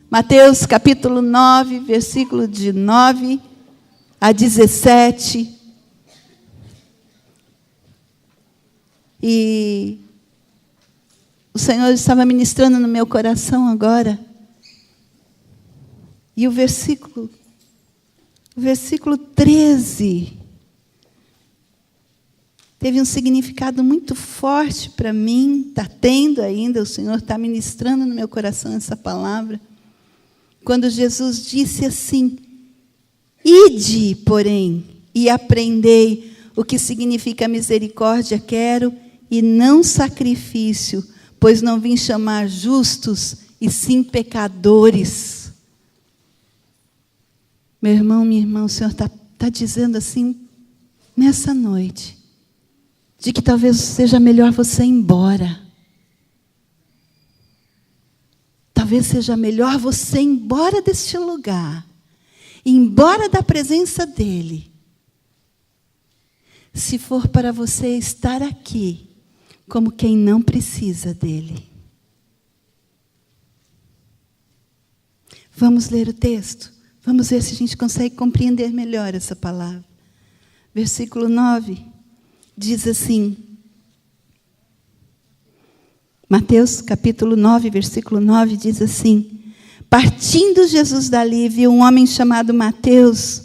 Mateus capítulo 9, versículo de 9 a 17. E o Senhor estava ministrando no meu coração agora. E o versículo 13 teve um significado muito forte para mim, está tendo ainda, o Senhor está ministrando no meu coração essa palavra. Quando Jesus disse assim: ide, porém, e aprendei o que significa misericórdia quero, e não sacrifício, pois não vim chamar justos, e sim pecadores. Meu irmão, minha irmã, o Senhor está dizendo assim, nessa noite, de que talvez seja melhor você ir embora. Talvez seja melhor você ir embora deste lugar, ir embora da presença dEle, se for para você estar aqui, como quem não precisa dEle. Vamos ler o texto? Vamos ver se a gente consegue compreender melhor essa palavra. Versículo 9 diz assim, Mateus capítulo 9, versículo 9, diz assim: partindo Jesus dali, viu um homem chamado Mateus,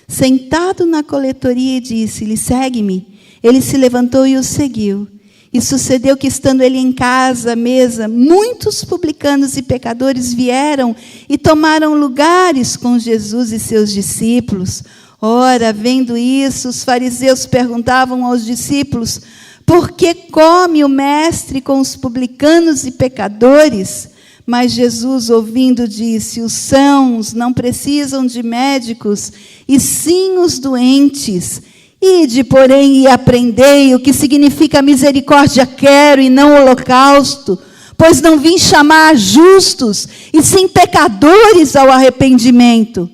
sentado na coletoria, e disse-lhe: segue-me. Ele se levantou e o seguiu. E sucedeu que, estando ele em casa, à mesa, muitos publicanos e pecadores vieram e tomaram lugares com Jesus e seus discípulos. Ora, vendo isso, os fariseus perguntavam aos discípulos: por que come o mestre com os publicanos e pecadores? Mas Jesus, ouvindo, disse: os sãos não precisam de médicos, e sim os doentes. Ide, porém, e aprendei o que significa misericórdia quero, e não holocausto, pois não vim chamar justos, e sim pecadores ao arrependimento.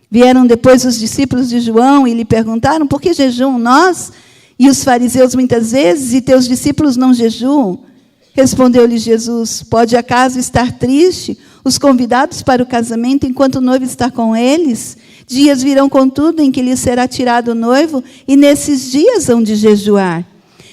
Vieram depois os discípulos de João e lhe perguntaram: por que jejuam nós e os fariseus muitas vezes, e teus discípulos não jejuam? Respondeu-lhe Jesus: pode acaso estar triste os convidados para o casamento, enquanto o noivo está com eles? Dias virão, contudo, em que lhes será tirado o noivo, e nesses dias hão de jejuar.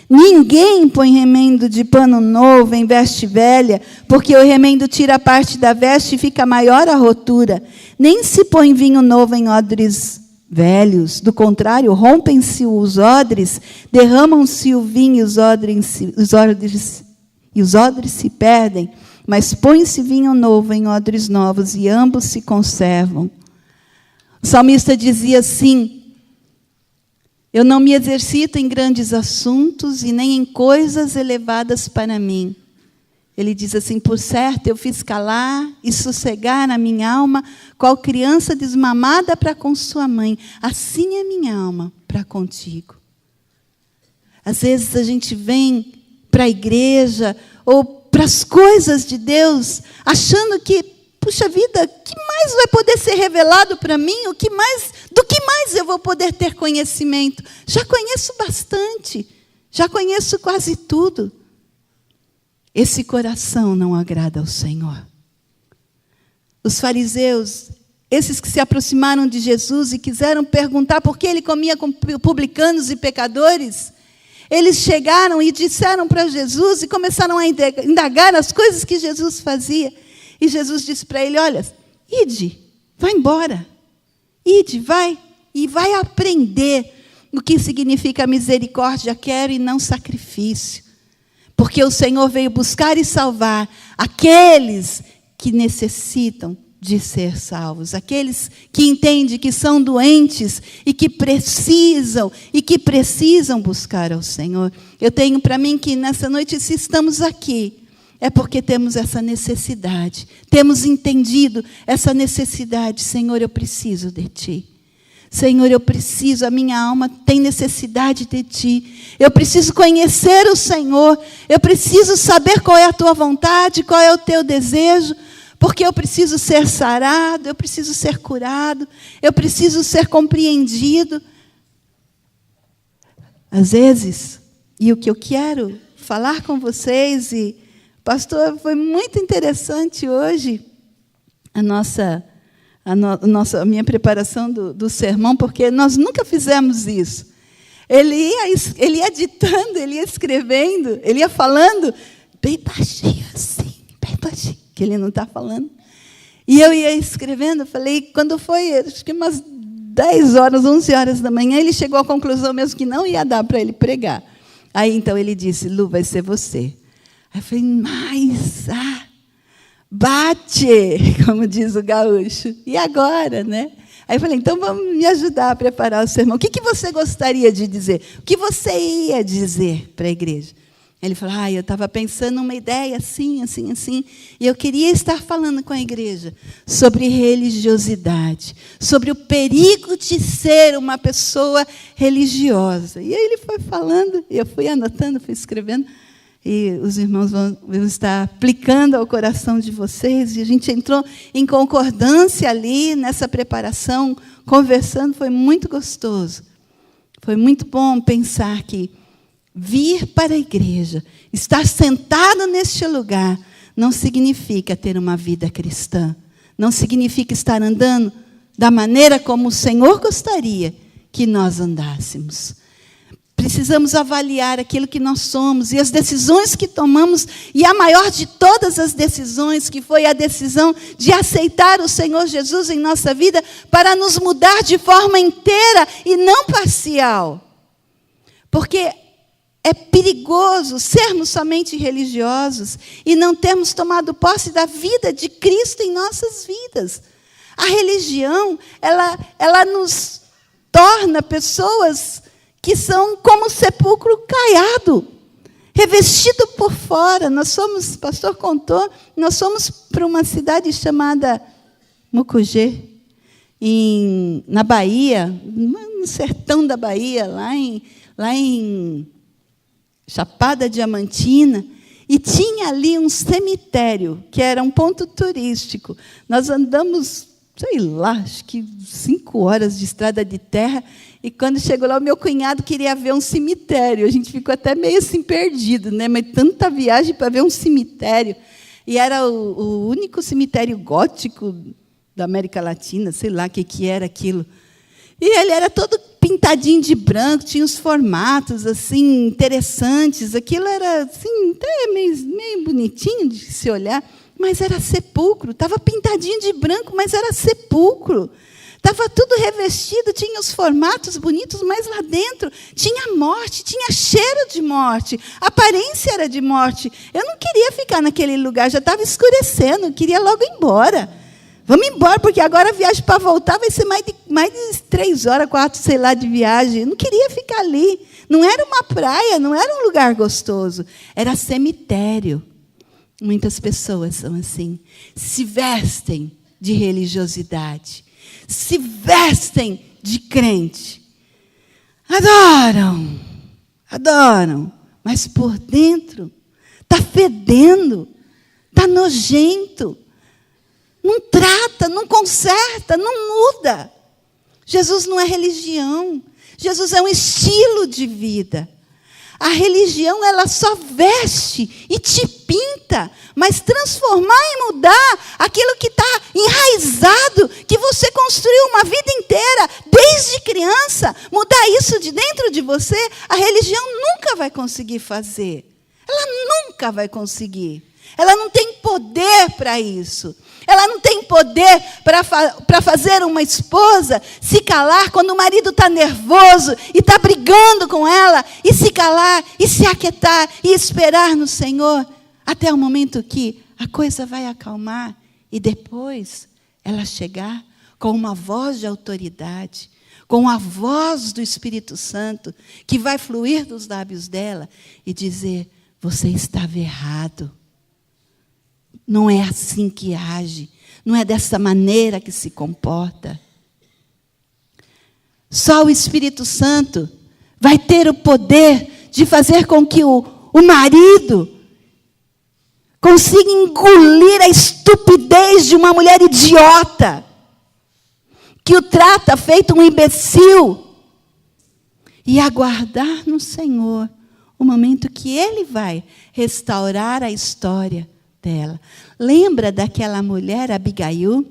Ninguém põe remendo de pano novo em veste velha, porque o remendo tira a parte da veste e fica maior a rotura. Nem se põe vinho novo em odres velhos. Do contrário, rompem-se os odres, derramam-se o vinho e os odres se perdem. Mas põe-se vinho novo em odres novos, e ambos se conservam. O salmista dizia assim: eu não me exercito em grandes assuntos e nem em coisas elevadas para mim. Ele diz assim: por certo, eu fiz calar e sossegar na minha alma, qual criança desmamada para com sua mãe. Assim é minha alma para contigo. Às vezes a gente vem para a igreja ou para as coisas de Deus, achando que, puxa vida, o que mais vai poder ser revelado para mim? Do que mais eu vou poder ter conhecimento? Já conheço bastante, já conheço quase tudo. Esse coração não agrada ao Senhor. Os fariseus, esses que se aproximaram de Jesus e quiseram perguntar por que ele comia com publicanos e pecadores, eles chegaram e disseram para Jesus e começaram a indagar as coisas que Jesus fazia. E Jesus disse para ele: olha, ide, vai embora. Ide, vai, e vai aprender o que significa misericórdia quero, e não sacrifício. Porque o Senhor veio buscar e salvar aqueles que necessitam de ser salvos, aqueles que entendem que são doentes e que precisam buscar ao Senhor. Eu tenho para mim que nessa noite, se estamos aqui, é porque temos essa necessidade, temos entendido essa necessidade. Senhor, eu preciso de Ti. Senhor, eu preciso, a minha alma tem necessidade de Ti. Eu preciso conhecer o Senhor, eu preciso saber qual é a Tua vontade, qual é o Teu desejo, porque eu preciso ser sarado, eu preciso ser curado, eu preciso ser compreendido. Às vezes, e o que eu quero falar com vocês, e pastor, foi muito interessante hoje, a minha preparação do sermão, porque nós nunca fizemos isso. Ele ia ditando, ele ia escrevendo, ele ia falando, bem baixinho assim, bem baixinho, que ele não está falando. E eu ia escrevendo, falei, quando foi, acho que umas 10 horas, 11 horas da manhã, ele chegou à conclusão mesmo que não ia dar para ele pregar. Aí, então, ele disse, Lu, vai ser você. Aí eu falei, mas, bate, como diz o gaúcho. E agora, né? Aí eu falei, então vamos me ajudar a preparar o sermão. O que você gostaria de dizer? O que você ia dizer para a igreja? Ele falou, eu estava pensando numa ideia assim, assim, assim, e eu queria estar falando com a igreja sobre religiosidade, sobre o perigo de ser uma pessoa religiosa. E aí ele foi falando, e eu fui anotando, fui escrevendo, e os irmãos vão estar aplicando ao coração de vocês, e a gente entrou em concordância ali, nessa preparação, conversando, foi muito gostoso. Foi muito bom pensar que vir para a igreja, estar sentado neste lugar, não significa ter uma vida cristã. Não significa estar andando da maneira como o Senhor gostaria que nós andássemos. Precisamos avaliar aquilo que nós somos e as decisões que tomamos, e a maior de todas as decisões, que foi a decisão de aceitar o Senhor Jesus em nossa vida para nos mudar de forma inteira e não parcial. Porque é perigoso sermos somente religiosos e não termos tomado posse da vida de Cristo em nossas vidas. A religião, ela nos torna pessoas que são como um sepulcro caiado, revestido por fora. O pastor contou, nós fomos para uma cidade chamada Mucugê, na Bahia, no sertão da Bahia, lá em Chapada Diamantina, e tinha ali um cemitério, que era um ponto turístico. Nós andamos, sei lá, acho que 5 horas de estrada de terra, e quando chegou lá, o meu cunhado queria ver um cemitério. A gente ficou até meio assim perdido, né? Mas tanta viagem para ver um cemitério. E era o único cemitério gótico da América Latina, sei lá o que era aquilo. E ele era todo pintadinho de branco, tinha uns formatos assim interessantes. Aquilo era assim, até meio bonitinho de se olhar, mas era sepulcro. Estava pintadinho de branco, mas era sepulcro. Estava tudo revestido, tinha os formatos bonitos, mas lá dentro tinha morte, tinha cheiro de morte, a aparência era de morte. Eu não queria ficar naquele lugar, já estava escurecendo, eu queria logo ir embora. Vamos embora, porque agora a viagem para voltar vai ser mais de 3 horas, 4, sei lá, de viagem. Eu não queria ficar ali. Não era uma praia, não era um lugar gostoso. Era cemitério. Muitas pessoas são assim. Se vestem de religiosidade. Se vestem de crente. Adoram. Mas por dentro está fedendo, está nojento. Não trata, não conserta, não muda. Jesus não é religião. Jesus é um estilo de vida. A religião, ela só veste e te pinta, mas transformar e mudar aquilo que está enraizado, que você construiu uma vida inteira, desde criança, mudar isso de dentro de você, a religião nunca vai conseguir fazer. Ela nunca vai conseguir. Ela não tem poder para isso. Ela não tem poder para fazer uma esposa se calar quando o marido está nervoso e está brigando com ela, e se calar, e se aquietar, e esperar no Senhor, até o momento que a coisa vai acalmar, e depois ela chegar com uma voz de autoridade, com a voz do Espírito Santo, que vai fluir dos lábios dela, e dizer, você estava errado. Não é assim que age. Não é dessa maneira que se comporta. Só o Espírito Santo vai ter o poder de fazer com que o marido consiga engolir a estupidez de uma mulher idiota, que o trata feito um imbecil, e aguardar no Senhor o momento que Ele vai restaurar a história dela. Lembra daquela mulher, Abigail,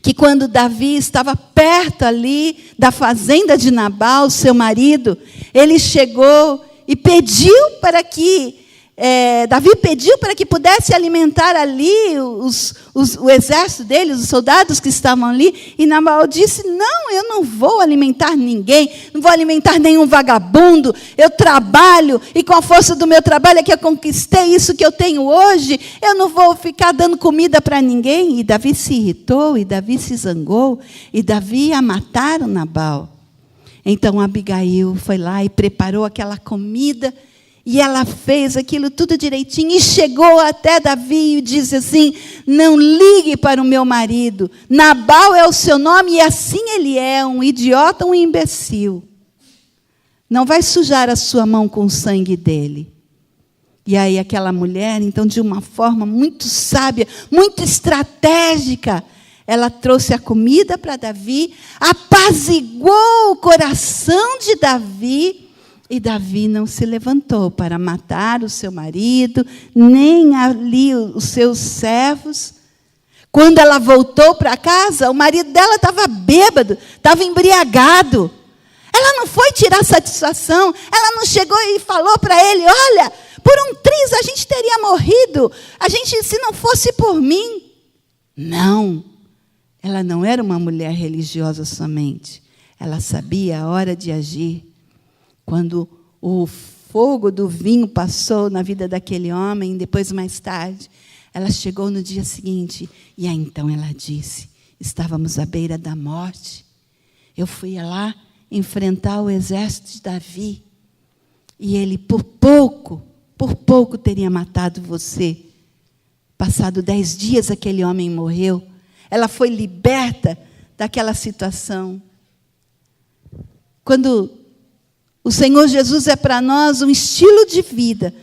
que quando Davi estava perto ali da fazenda de Nabal, seu marido, ele chegou e pediu para que Davi pediu para que pudesse alimentar ali o exército dele, os soldados que estavam ali, e Nabal disse: não, eu não vou alimentar ninguém, não vou alimentar nenhum vagabundo, eu trabalho, e com a força do meu trabalho é que eu conquistei isso que eu tenho hoje, eu não vou ficar dando comida para ninguém. E Davi se irritou, e Davi se zangou, e Davi ia matar o Nabal. Então Abigail foi lá e preparou aquela comida, e ela fez aquilo tudo direitinho e chegou até Davi e disse assim: não ligue para o meu marido, Nabal é o seu nome e assim ele é, um idiota, um imbecil. Não vai sujar a sua mão com o sangue dele. E aí aquela mulher, então, de uma forma muito sábia, muito estratégica, ela trouxe a comida para Davi, apaziguou o coração de Davi, e Davi não se levantou para matar o seu marido, nem ali os seus servos. Quando ela voltou para casa, o marido dela estava bêbado, estava embriagado. Ela não foi tirar satisfação, ela não chegou e falou para ele: olha, por um triz a gente teria morrido, se não fosse por mim. Não, ela não era uma mulher religiosa somente, ela sabia a hora de agir. Quando o fogo do vinho passou na vida daquele homem, depois, mais tarde, ela chegou no dia seguinte, e aí então ela disse: estávamos à beira da morte, eu fui lá enfrentar o exército de Davi, e ele por pouco teria matado você. Passado 10 dias, aquele homem morreu. Ela foi liberta daquela situação. Quando o Senhor Jesus é para nós um estilo de vida,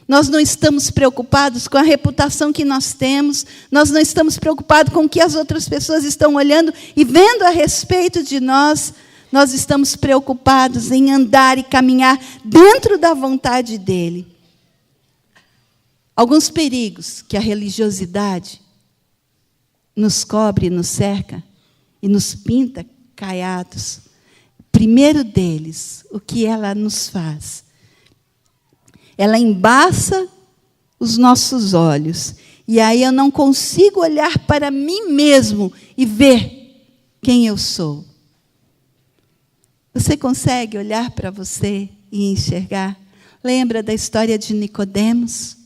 nós não estamos preocupados com a reputação que nós temos, nós não estamos preocupados com o que as outras pessoas estão olhando e vendo a respeito de nós, nós estamos preocupados em andar e caminhar dentro da vontade dEle. Alguns perigos que a religiosidade nos cobre, nos cerca e nos pinta caiados. Primeiro deles, o que ela nos faz? Ela embaça os nossos olhos. E aí eu não consigo olhar para mim mesmo e ver quem eu sou. Você consegue olhar para você e enxergar? Lembra da história de Nicodemos?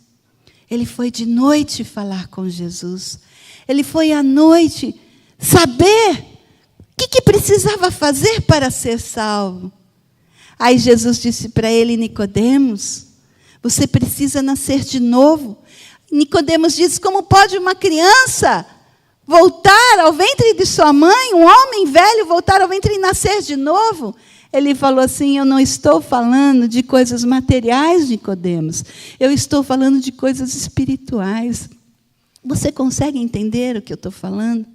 Ele foi de noite falar com Jesus. Ele foi à noite saber o que precisava fazer para ser salvo. Aí Jesus disse para ele: Nicodemos, você precisa nascer de novo. Nicodemos disse: como pode uma criança voltar ao ventre de sua mãe, um homem velho voltar ao ventre e nascer de novo? Ele falou assim: eu não estou falando de coisas materiais, Nicodemos. Eu estou falando de coisas espirituais. Você consegue entender o que eu estou falando?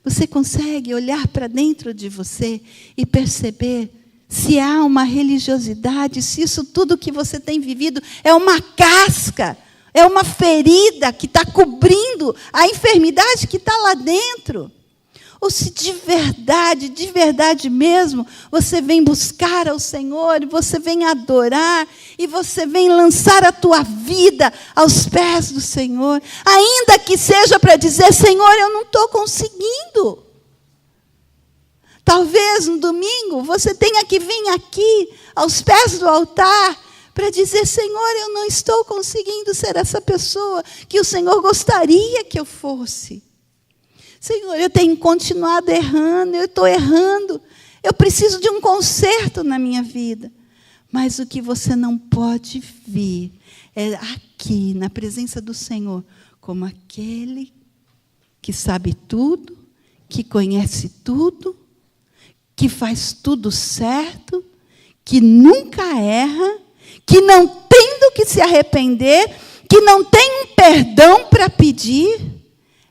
Você consegue olhar para dentro de você e perceber se há uma religiosidade, se isso tudo que você tem vivido é uma casca, é uma ferida que está cobrindo a enfermidade que está lá dentro? Ou se de verdade mesmo, você vem buscar ao Senhor, e você vem adorar, e você vem lançar a tua vida aos pés do Senhor, ainda que seja para dizer: Senhor, eu não estou conseguindo. Talvez no domingo você tenha que vir aqui, aos pés do altar, para dizer: Senhor, eu não estou conseguindo ser essa pessoa que o Senhor gostaria que eu fosse. Senhor, eu tenho continuado errando, eu estou errando, eu preciso de um conserto na minha vida. Mas o que você não pode vir é aqui, na presença do Senhor, como aquele que sabe tudo, que conhece tudo, que faz tudo certo, que nunca erra, que não tem do que se arrepender, que não tem um perdão para pedir.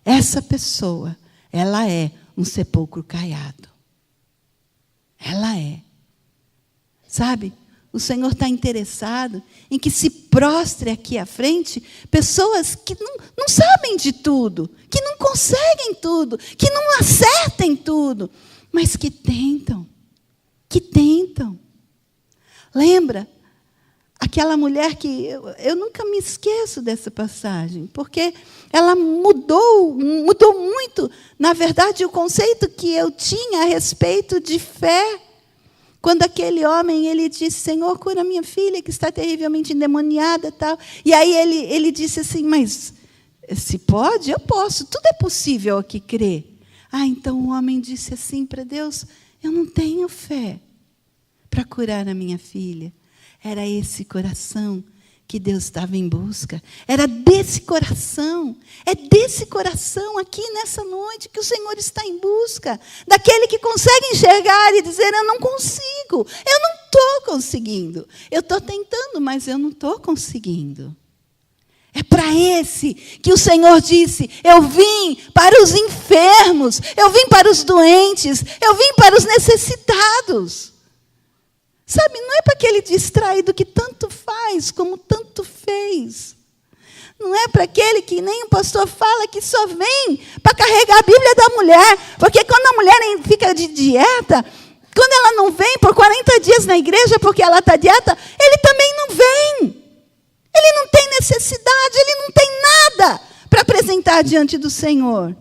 Essa pessoa, ela é um sepulcro caiado. Ela é. Sabe? o Senhor está interessado em que se prostre aqui à frente pessoas que não sabem de tudo, que não conseguem tudo, que não acertem tudo, mas que tentam. Lembra? Aquela mulher que... Eu nunca me esqueço dessa passagem, porque ela mudou muito, na verdade, o conceito que eu tinha a respeito de fé. Quando aquele homem, ele disse, Senhor, cura minha filha, que está terrivelmente endemoniada. Tal. E aí ele disse assim, mas se pode, eu posso, tudo é possível aqui crer. Então o homem disse assim para Deus, eu não tenho fé para curar a minha filha. Era esse coração que Deus estava em busca. Era desse coração. É desse coração aqui nessa noite que o Senhor está em busca. Daquele que consegue enxergar e dizer, eu não consigo. Eu não estou conseguindo. Eu estou tentando, mas eu não estou conseguindo. É para esse que o Senhor disse, eu vim para os enfermos. Eu vim para os doentes. Eu vim para os necessitados. Sabe, não é para aquele distraído que tanto faz como tanto fez. Não é para aquele que nem o pastor fala que só vem para carregar a Bíblia da mulher. Porque quando a mulher fica de dieta, quando ela não vem por 40 dias na igreja porque ela está dieta, ele também não vem. Ele não tem necessidade, ele não tem nada para apresentar diante do Senhor.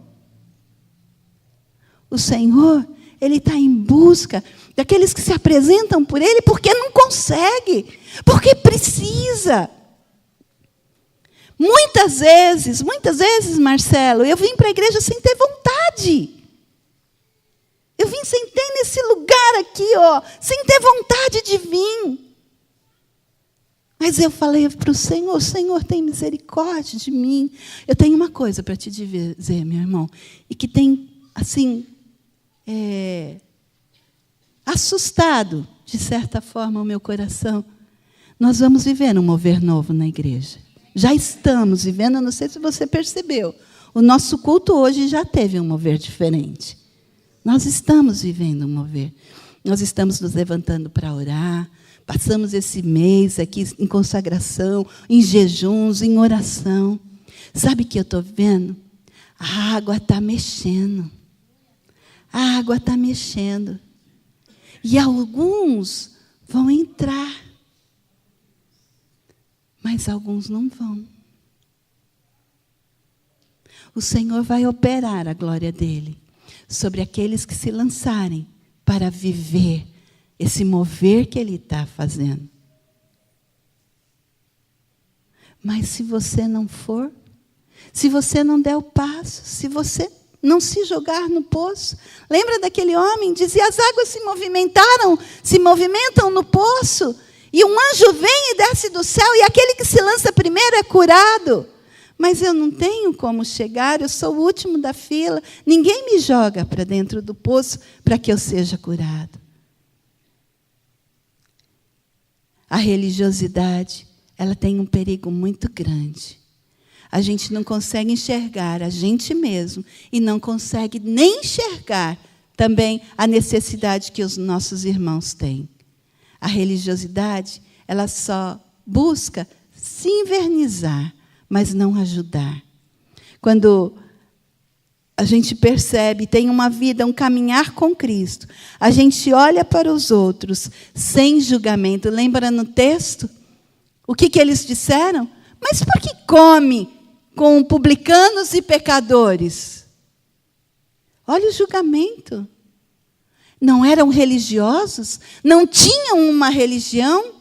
O Senhor, ele está em busca daqueles que se apresentam por Ele porque não consegue, porque precisa. Muitas vezes, Marcelo, eu vim para a igreja sem ter vontade. Eu vim sentei nesse lugar aqui, sem ter vontade de vir. Mas eu falei para o Senhor, Senhor, tem misericórdia de mim. Eu tenho uma coisa para te dizer, meu irmão, e que tem, assim, assustado, de certa forma, o meu coração. Nós vamos viver um mover novo na igreja. Já estamos vivendo, não sei se você percebeu. O nosso culto hoje já teve um mover diferente. Nós estamos vivendo um mover. Nós estamos nos levantando para orar. Passamos esse mês aqui em consagração, em jejuns, em oração. Sabe o que eu estou vendo? A água está mexendo. A água está mexendo. E alguns vão entrar, mas alguns não vão. O Senhor vai operar a glória dele sobre aqueles que se lançarem para viver esse mover que ele está fazendo. Mas se você não for, se você não der o passo, se você não se jogar no poço. Lembra daquele homem? Dizia, as águas se movimentam no poço, e um anjo vem e desce do céu, e aquele que se lança primeiro é curado. Mas eu não tenho como chegar, eu sou o último da fila, ninguém me joga para dentro do poço para que eu seja curado. A religiosidade, ela tem um perigo muito grande. A gente não consegue enxergar a gente mesmo e não consegue nem enxergar também a necessidade que os nossos irmãos têm. A religiosidade, ela só busca se invernizar, mas não ajudar. Quando a gente percebe, tem uma vida, um caminhar com Cristo, a gente olha para os outros sem julgamento. Lembra no texto? O que eles disseram? Mas por que come com publicanos e pecadores? Olha o julgamento. Não eram religiosos, não tinham uma religião,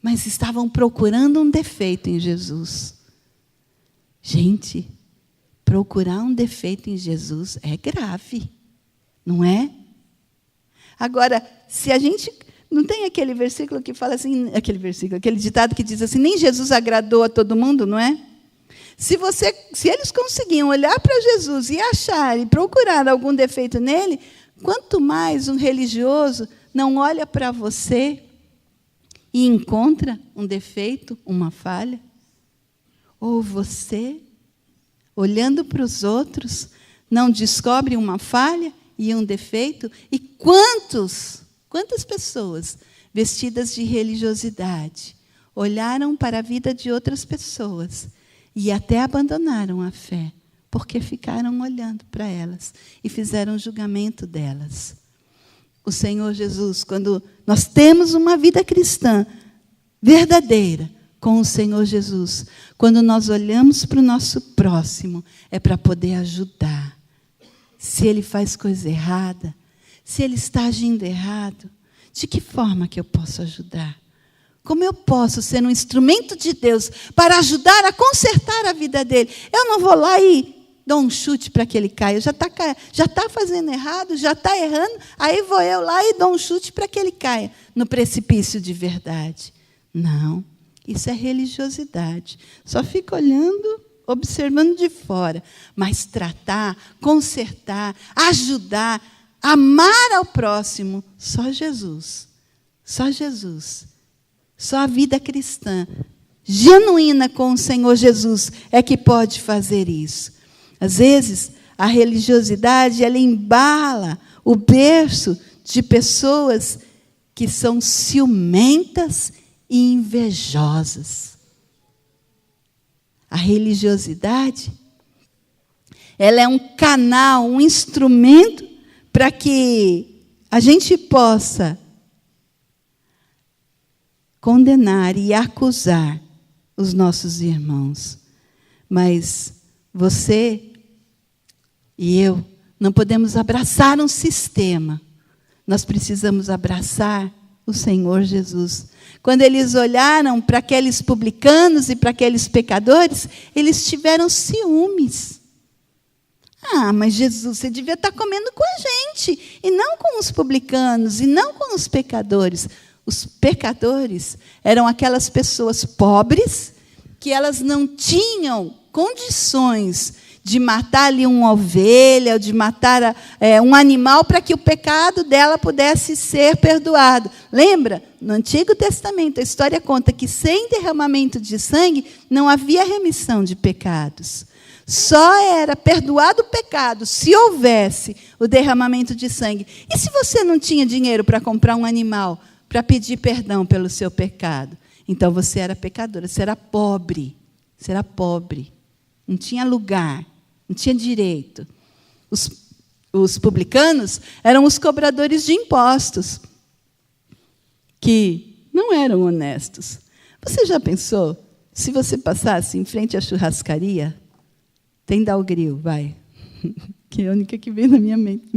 mas estavam procurando um defeito em Jesus. Gente, procurar um defeito em Jesus é grave, não é? Agora, se a gente... Não tem aquele versículo que fala assim, aquele ditado que diz assim, nem Jesus agradou a todo mundo, não é? Se eles conseguiam olhar para Jesus e achar e procurar algum defeito nele, quanto mais um religioso não olha para você e encontra um defeito, uma falha? Ou você, olhando para os outros, não descobre uma falha e um defeito? E quantos Quantas pessoas vestidas de religiosidade olharam para a vida de outras pessoas e até abandonaram a fé, porque ficaram olhando para elas e fizeram julgamento delas. O Senhor Jesus, quando nós temos uma vida cristã verdadeira com o Senhor Jesus, quando nós olhamos para o nosso próximo, é para poder ajudar. Se ele faz coisa errada, se ele está agindo errado, de que forma que eu posso ajudar? Como eu posso ser um instrumento de Deus para ajudar a consertar a vida dele? Eu não vou lá e dou um chute para que ele caia. Já está fazendo errado, já está errando, aí vou eu lá e dou um chute para que ele caia no precipício de verdade. Não, isso é religiosidade. Só fica olhando, observando de fora. Mas tratar, consertar, ajudar, amar ao próximo, só Jesus. Só Jesus. Só a vida cristã, genuína com o Senhor Jesus, é que pode fazer isso. Às vezes, a religiosidade, ela embala o berço de pessoas que são ciumentas e invejosas. A religiosidade, ela é um canal, um instrumento para que a gente possa condenar e acusar os nossos irmãos. Mas você e eu não podemos abraçar um sistema. Nós precisamos abraçar o Senhor Jesus. Quando eles olharam para aqueles publicanos e para aqueles pecadores, eles tiveram ciúmes. Ah, mas Jesus, você devia estar comendo com a gente, e não com os publicanos, e não com os pecadores. Os pecadores eram aquelas pessoas pobres, que elas não tinham condições de matar ali uma ovelha, ou de matar um animal, para que o pecado dela pudesse ser perdoado. Lembra? No Antigo Testamento, a história conta que sem derramamento de sangue, não havia remissão de pecados. Só era perdoado o pecado se houvesse o derramamento de sangue. E se você não tinha dinheiro para comprar um animal, para pedir perdão pelo seu pecado? Então você era pecadora, você era pobre. Você era pobre. Não tinha lugar, não tinha direito. Os publicanos eram os cobradores de impostos, que não eram honestos. Você já pensou, se você passasse em frente à churrascaria, tem Dalgril, vai, que é a única que veio na minha mente,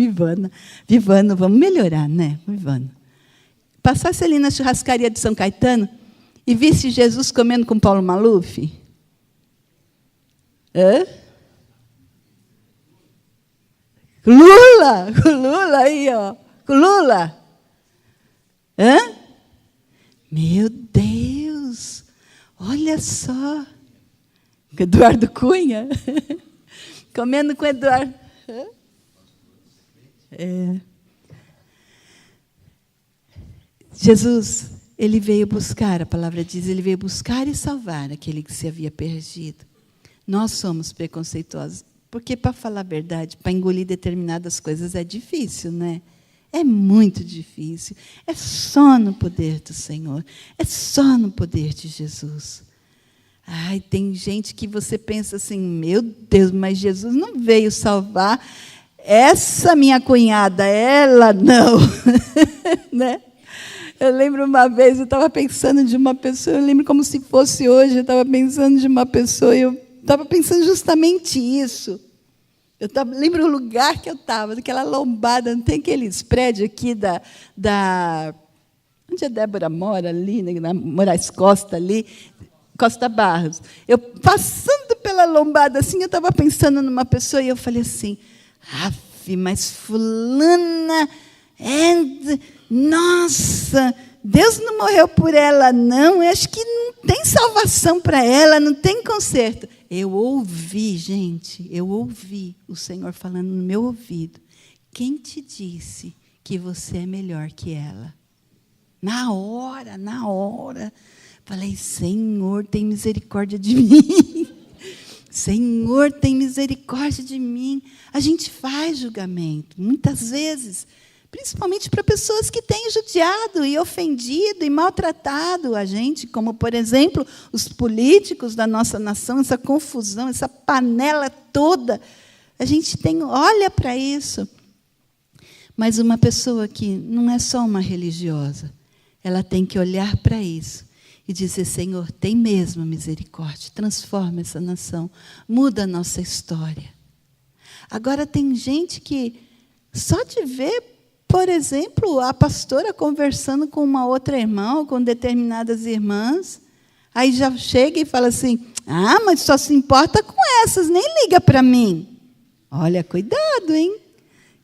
Vivano, vamos melhorar, né? Vivano. Passasse ali na churrascaria de São Caetano e visse Jesus comendo com Paulo Maluf? Hã? Lula aí, ó. Lula. Hã? Meu Deus, olha só. Eduardo Cunha. Comendo com Eduardo. Hã? Jesus, ele veio buscar, a palavra diz, ele veio buscar e salvar aquele que se havia perdido. Nós somos preconceituosos, porque, para falar a verdade, para engolir determinadas coisas é difícil, né? É muito difícil. É só no poder do Senhor. É só no poder de Jesus. Ai, tem gente que você pensa assim, meu Deus, mas Jesus não veio salvar essa minha cunhada, ela não. Né? Eu lembro uma vez, eu estava pensando de uma pessoa, eu lembro como se fosse hoje, eu estava pensando de uma pessoa, e eu estava pensando justamente isso. Lembro o lugar que eu estava, daquela lombada, não tem aqueles prédios aqui onde a Débora mora, ali, na Moraes Costa, ali, Costa Barros. Eu, passando pela lombada, assim, eu estava pensando numa pessoa, e eu falei assim, mas fulana, nossa, Deus não morreu por ela, não. Eu acho que não tem salvação para ela, não tem conserto. Eu ouvi, gente, o Senhor falando no meu ouvido. Quem te disse que você é melhor que ela? Na hora. Falei, Senhor, tem misericórdia de mim. Senhor, tem misericórdia de mim. A gente faz julgamento. Muitas vezes, principalmente para pessoas que têm judiado e ofendido e maltratado a gente, como, por exemplo, os políticos da nossa nação, essa confusão, essa panela toda. A gente olha para isso. Mas uma pessoa que não é só uma religiosa, ela tem que olhar para isso e dizer: Senhor, tem mesmo misericórdia, transforma essa nação, muda a nossa história. Agora, tem gente que, só de ver, por exemplo, a pastora conversando com uma outra irmã, ou com determinadas irmãs, aí já chega e fala assim: mas só se importa com essas, nem liga para mim. Olha, cuidado, hein?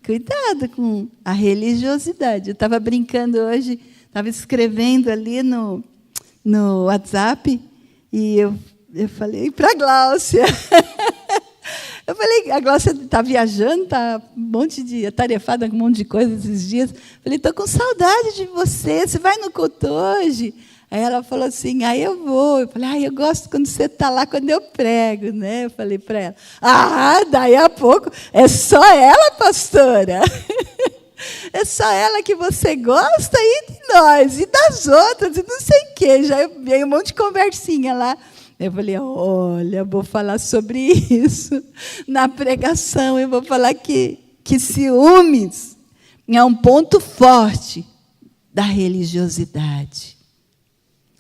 Cuidado com a religiosidade. Eu estava brincando hoje, estava escrevendo ali no WhatsApp, e eu falei para a Gláucia. Eu falei, a Gláucia está viajando, está um monte de atarefada com um monte de coisa esses dias. Eu falei, estou com saudade de você vai no culto hoje? Aí ela falou assim, eu vou. Eu falei, eu gosto quando você está lá, quando eu prego, né? Eu falei para ela, daí a pouco, é só ela, pastora? É só ela que você gosta, e de nós, e das outras, e não sei o quê. Já veio um monte de conversinha lá. Eu falei, olha, vou falar sobre isso na pregação. Eu vou falar que ciúmes é um ponto forte da religiosidade.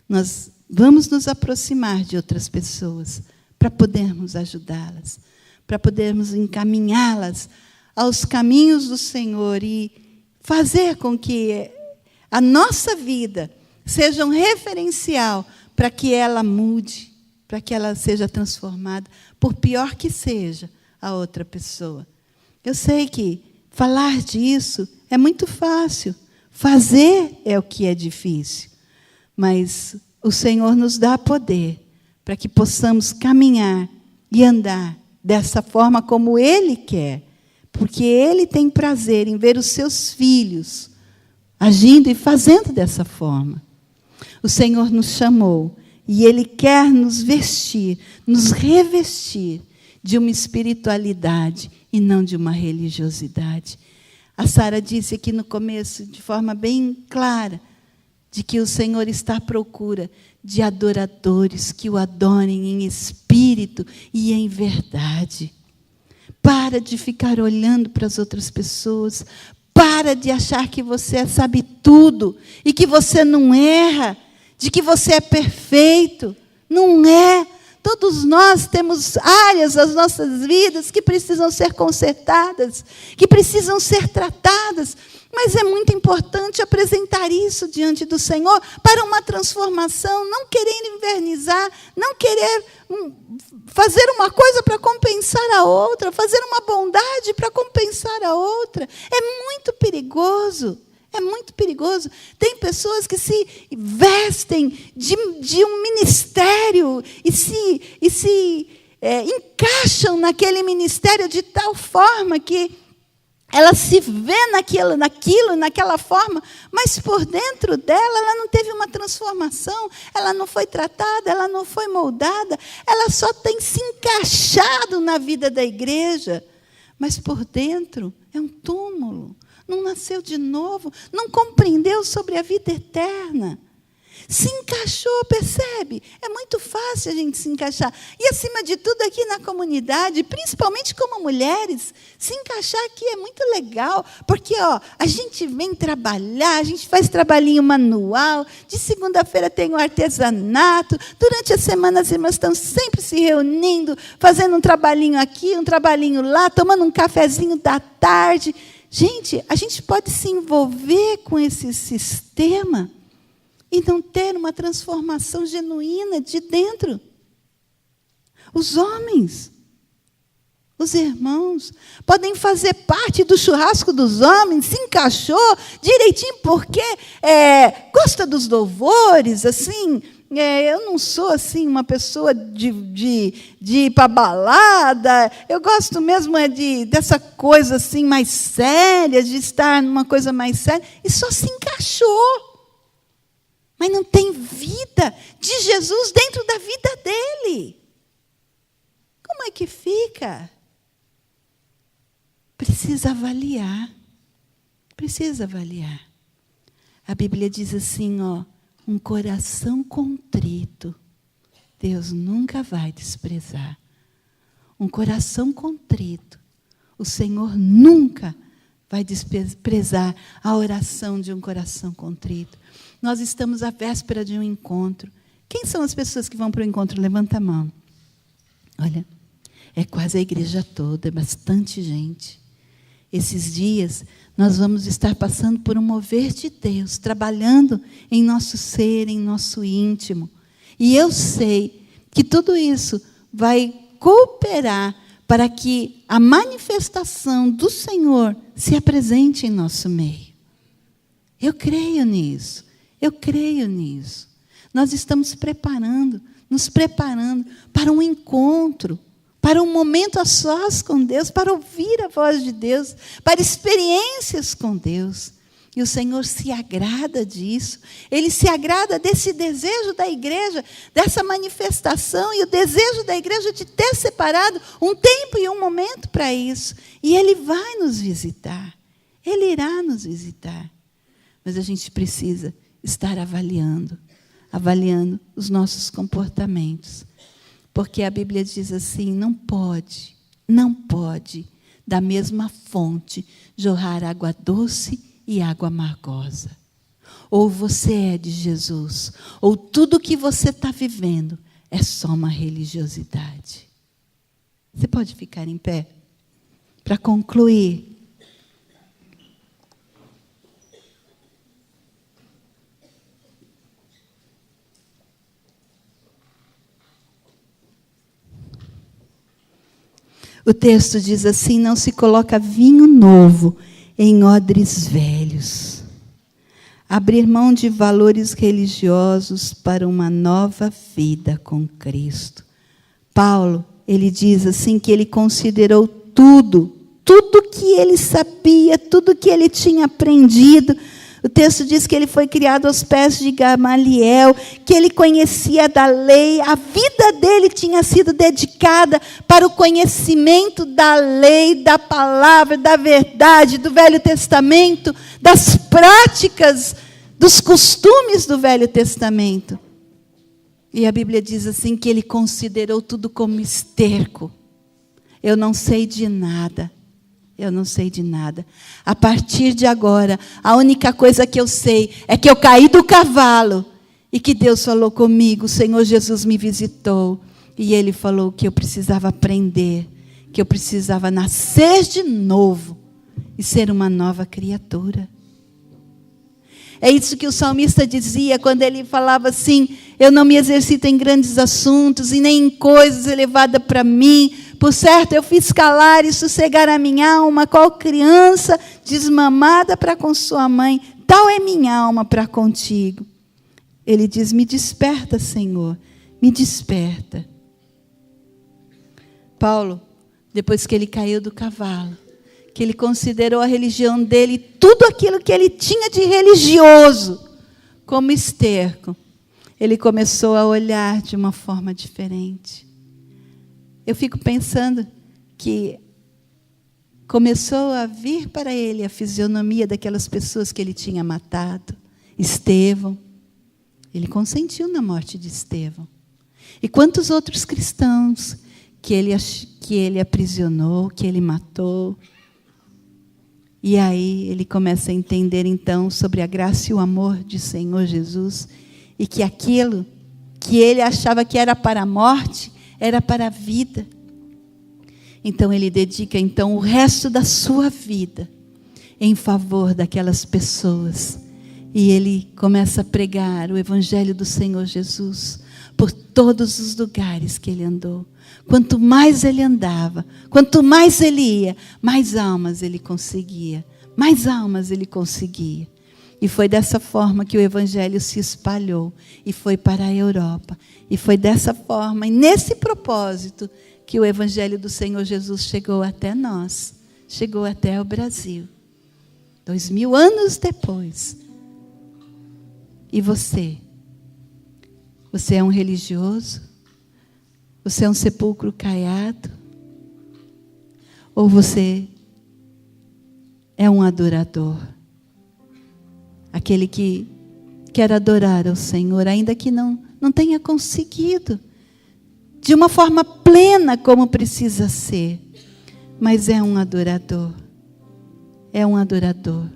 Nós vamos nos aproximar de outras pessoas para podermos ajudá-las, para podermos encaminhá-las aos caminhos do Senhor e fazer com que a nossa vida seja um referencial para que ela mude, para que ela seja transformada, por pior que seja a outra pessoa. Eu sei que falar disso é muito fácil, fazer é o que é difícil. Mas o Senhor nos dá poder para que possamos caminhar e andar dessa forma como Ele quer, porque Ele tem prazer em ver os seus filhos agindo e fazendo dessa forma. O Senhor nos chamou e Ele quer nos vestir, nos revestir de uma espiritualidade e não de uma religiosidade. A Sara disse aqui no começo, de forma bem clara, de que o Senhor está à procura de adoradores que o adorem em espírito e em verdade. Para de ficar olhando para as outras pessoas. Para de achar que você sabe tudo e que você não erra, de que você é perfeito. Não é. Todos nós temos áreas das nossas vidas que precisam ser consertadas, que precisam ser tratadas. Mas é muito importante apresentar isso diante do Senhor para uma transformação, não querer invernizar, não querer fazer uma coisa para compensar a outra, fazer uma bondade para compensar a outra. É muito perigoso, é muito perigoso. Tem pessoas que se vestem de um ministério e se encaixam naquele ministério de tal forma que ela se vê naquela forma, mas por dentro dela, ela não teve uma transformação, ela não foi tratada, ela não foi moldada, ela só tem se encaixado na vida da igreja, mas por dentro é um túmulo, não nasceu de novo, não compreendeu sobre a vida eterna. Se encaixou, percebe? É muito fácil a gente se encaixar. E, acima de tudo, aqui na comunidade, principalmente como mulheres, se encaixar aqui é muito legal, porque a gente vem trabalhar, a gente faz trabalhinho manual, de segunda-feira tem o artesanato, durante a semana as irmãs estão sempre se reunindo, fazendo um trabalhinho aqui, um trabalhinho lá, tomando um cafezinho da tarde. Gente, a gente pode se envolver com esse sistema e não ter uma transformação genuína de dentro. Os homens, os irmãos, podem fazer parte do churrasco dos homens, se encaixou direitinho, porque gosta dos louvores, assim. Eu não sou assim uma pessoa de ir para a balada. Eu gosto mesmo dessa coisa assim mais séria, de estar numa coisa mais séria, e só se encaixou. Mas não tem vida de Jesus dentro da vida dele. Como é que fica? Precisa avaliar. Precisa avaliar. A Bíblia diz assim, ó, um coração contrito, Deus nunca vai desprezar. Um coração contrito, o Senhor nunca vai desprezar a oração de um coração contrito. Nós estamos à véspera de um encontro. Quem são as pessoas que vão para o encontro? Levanta a mão. Olha, é quase a igreja toda, é bastante gente. Esses dias, nós vamos estar passando por um mover de Deus, trabalhando em nosso ser, em nosso íntimo. E eu sei que tudo isso vai cooperar para que a manifestação do Senhor se apresente em nosso meio. Eu creio nisso, eu creio nisso. Nós estamos nos preparando para um encontro, para um momento a sós com Deus, para ouvir a voz de Deus, para experiências com Deus. E o Senhor se agrada disso. Ele se agrada desse desejo da igreja, dessa manifestação, e o desejo da igreja de ter separado um tempo e um momento para isso. E Ele vai nos visitar. Ele irá nos visitar. Mas a gente precisa estar avaliando os nossos comportamentos. Porque a Bíblia diz assim, não pode da mesma fonte jorrar água doce e água amargosa. Ou você é de Jesus, ou tudo que você está vivendo é só uma religiosidade. Você pode ficar em pé? Para concluir. O texto diz assim, não se coloca vinho novo em odres velhos. Abrir mão de valores religiosos para uma nova vida com Cristo. Paulo, ele diz assim que ele considerou tudo que ele sabia, tudo que ele tinha aprendido. O texto diz que ele foi criado aos pés de Gamaliel, que ele conhecia da lei, a vida dele tinha sido dedicada para o conhecimento da lei, da palavra, da verdade, do Velho Testamento, das práticas, dos costumes do Velho Testamento. E a Bíblia diz assim que ele considerou tudo como esterco. Eu não sei de nada. Eu não sei de nada. A partir de agora, a única coisa que eu sei é que eu caí do cavalo e que Deus falou comigo, o Senhor Jesus me visitou e Ele falou que eu precisava aprender, que eu precisava nascer de novo e ser uma nova criatura. É isso que o salmista dizia quando ele falava assim, eu não me exercito em grandes assuntos e nem em coisas elevadas para mim. Por certo, eu fiz calar e sossegar a minha alma, qual criança desmamada para com sua mãe. Tal é minha alma para contigo. Ele diz, me desperta, Senhor, me desperta. Paulo, depois que ele caiu do cavalo, que ele considerou a religião dele, tudo aquilo que ele tinha de religioso, como esterco, ele começou a olhar de uma forma diferente. Eu fico pensando que começou a vir para ele a fisionomia daquelas pessoas que ele tinha matado. Estevão, ele consentiu na morte de Estevão. E quantos outros cristãos que ele aprisionou, que ele matou. E aí ele começa a entender então sobre a graça e o amor de Senhor Jesus, e que aquilo que ele achava que era para a morte, era para a vida. Então ele dedica então o resto da sua vida em favor daquelas pessoas. E ele começa a pregar o evangelho do Senhor Jesus por todos os lugares que ele andou. Quanto mais ele andava, quanto mais ele ia, mais almas ele conseguia. Mais almas ele conseguia. E foi dessa forma que o evangelho se espalhou e foi para a Europa. E foi dessa forma e nesse propósito que o evangelho do Senhor Jesus chegou até nós. Chegou até o Brasil. 2000 anos depois. E você? Você é um religioso? Você é um sepulcro caiado? Ou você é um adorador? aquele que quer adorar ao Senhor, ainda que não tenha conseguido de uma forma plena como precisa ser, mas é um adorador. É um adorador.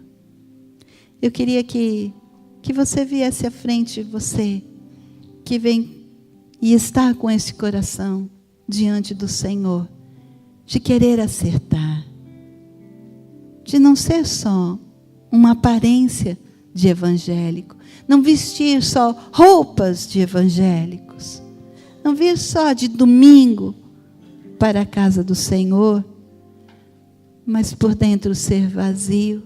Eu queria que você viesse à frente, você que vem e está com esse coração diante do Senhor, de querer acertar, de não ser só uma aparência de evangélico, não vestir só roupas de evangélicos, não vir só de domingo para a casa do Senhor, mas por dentro ser vazio.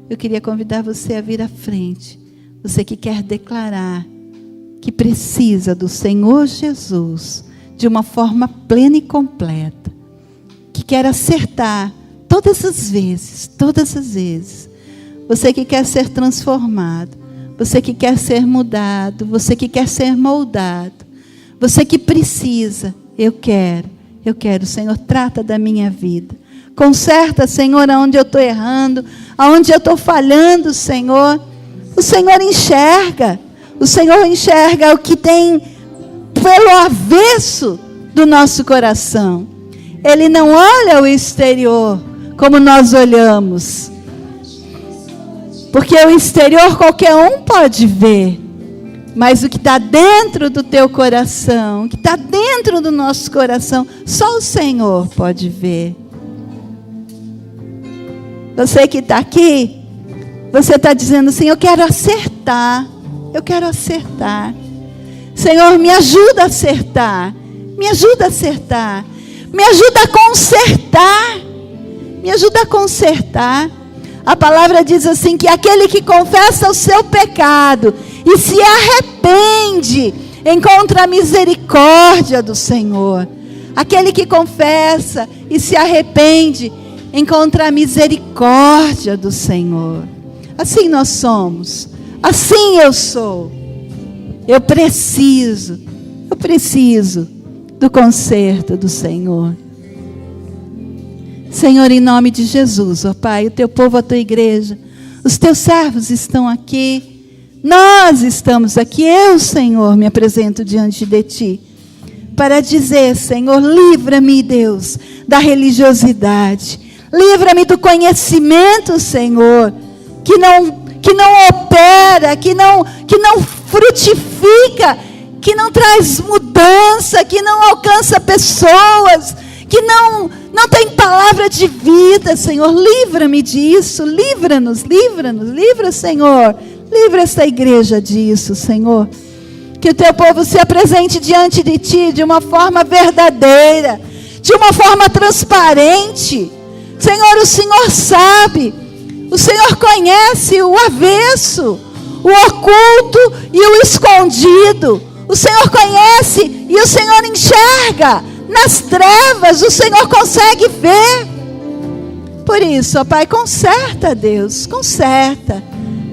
Eu queria convidar você a vir à frente, você que quer declarar que precisa do Senhor Jesus de uma forma plena e completa, que quer acertar todas as vezes, você que quer ser transformado, você que quer ser mudado, você que quer ser moldado, você que precisa, eu quero, Senhor, trata da minha vida, conserta, Senhor, aonde eu estou errando, aonde eu estou falhando, Senhor. O Senhor enxerga o que tem pelo avesso do nosso coração. Ele não olha o exterior como nós olhamos, porque o exterior qualquer um pode ver, mas o que está dentro do teu coração, o que está dentro do nosso coração, só o Senhor pode ver. Você que está aqui, você está dizendo assim, eu quero acertar. Senhor, me ajuda a acertar. Me ajuda a consertar. A palavra diz assim, que aquele que confessa o seu pecado e se arrepende, encontra a misericórdia do Senhor. Aquele que confessa e se arrepende, encontra a misericórdia do Senhor. Assim nós somos. Assim eu sou. Eu preciso do conserto do Senhor. Senhor, em nome de Jesus, ó Pai, o teu povo, a tua igreja, os teus servos estão aqui, nós estamos aqui, eu, Senhor, me apresento diante de ti, para dizer, Senhor, livra-me, Deus, da religiosidade, livra-me do conhecimento, Senhor, que não opera, que não frutifica, que não traz mudança, que não alcança pessoas, que não tem palavra de vida, Senhor. Livra-me disso, livra, Senhor. Livra esta igreja disso, Senhor. Que o teu povo se apresente diante de ti de uma forma verdadeira, de uma forma transparente. Senhor, o Senhor sabe, o Senhor conhece o avesso, o oculto e o escondido. O Senhor conhece e o Senhor enxerga. Nas trevas o Senhor consegue ver. Por isso, ó Pai, conserta, Deus, conserta.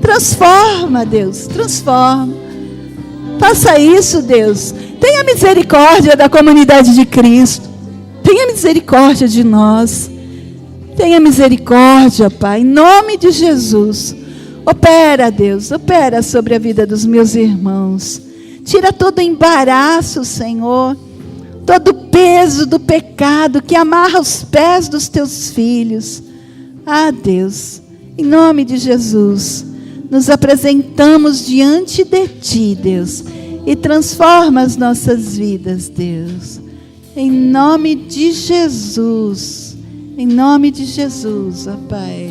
Transforma, Deus, transforma. Faça isso, Deus. Tenha misericórdia da comunidade de Cristo. Tenha misericórdia de nós. Tenha misericórdia, Pai, em nome de Jesus. Opera, Deus, opera sobre a vida dos meus irmãos. Tira todo o embaraço, Senhor. Todo o peso do pecado que amarra os pés dos teus filhos. Ah, Deus, em nome de Jesus, nos apresentamos diante de ti, Deus, e transforma as nossas vidas, Deus. Em nome de Jesus, ó Pai.